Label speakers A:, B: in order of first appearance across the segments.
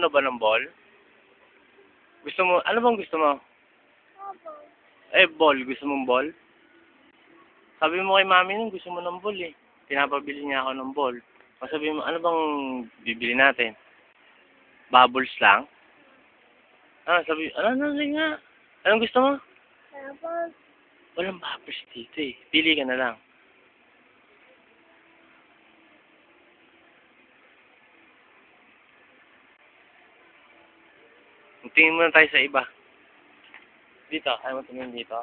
A: na ba ng ball? Gusto mo, ano bang gusto mo?
B: Opo.
A: Eh, ball. Gusto mong ball? Sabi mo kay mami nung gusto mo ng ball eh. Pinapabili niya ako ng ball. O sabi mo, ano bang bibili natin? Bubbles lang? Ah, sabi, sige nga. Anong gusto mo?
B: Tapos,
A: Walang bubbles dito eh. Pili ka na lang. Tingin muna tayo sa iba. Dito, ayaw mo tumingin dito.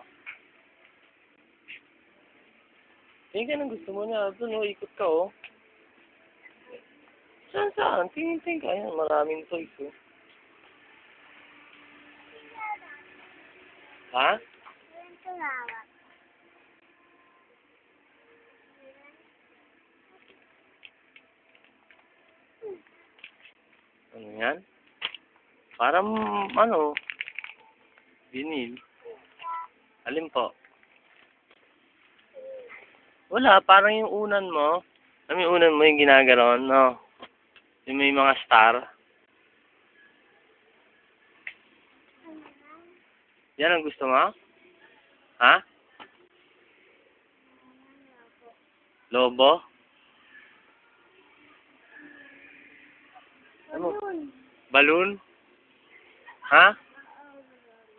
A: Tingin ka ng gusto mo na. Doon, ikot ka, oh. Saan? Tingin ka. Ayan, maraming toys, oh. Ha?
B: yung tumawag.
A: Ano yan? Parang, ano, vinil. Alin po? Wala, parang yung unan mo. Alam mo yung unan mo yung ginaganon, no? Yung may mga star. Yan ang gusto mo? Ha? Lobo? Ano?
B: Balloon.
A: Balloon? Ha?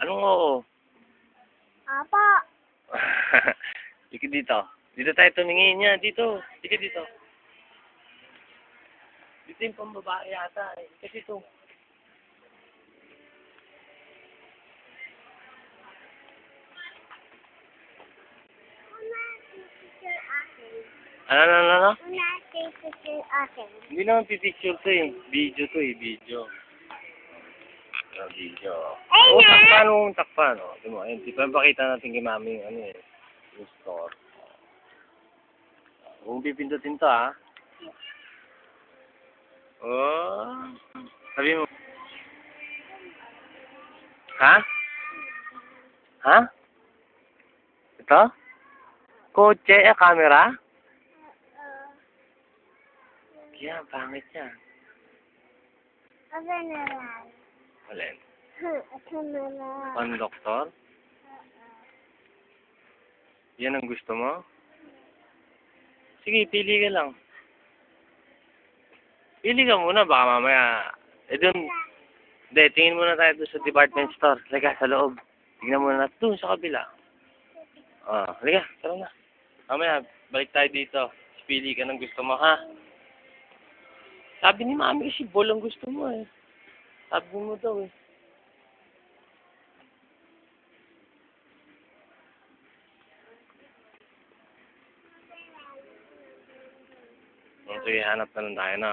A: Anong oo?
B: Apa.
A: Dito dito. Dito tayo tumingin niya. Dito. Dito dito. Dito yung pambabae yata eh. Kasi dito.
B: Picture akin.
A: Ano?
B: Picture akin.
A: Hindi naman pipicture to eh. Video to eh. Video. Video.
B: Ay,
A: Oo,
B: na!
A: takpan. Oh. Di mo, ayun. Di pa pakita natin kay mami yung ano eh. Yung store. Huwag pipindutin to ah. Oh. Sabi mo. Ha? Ha? Ito? Kotse, camera? Yan, pangit yan.
B: Ako na lang.
A: Alin?
B: Ako na lang.
A: Konduktor? Yan ang gusto mo? Sige, pili ka lang. Pili ka muna, baka mamaya. Eh dun, hindi, tingin muna tayo doon sa department store. Halika, sa loob. Tingnan muna natin doon sa kabila. Halika, tara na. Mamaya, balik tayo dito. Pili ka ng gusto mo, ha? Sabi ni mami kasi ball ang gusto mo eh. Sabi mo daw eh. Sige, hanap na lang tayo na.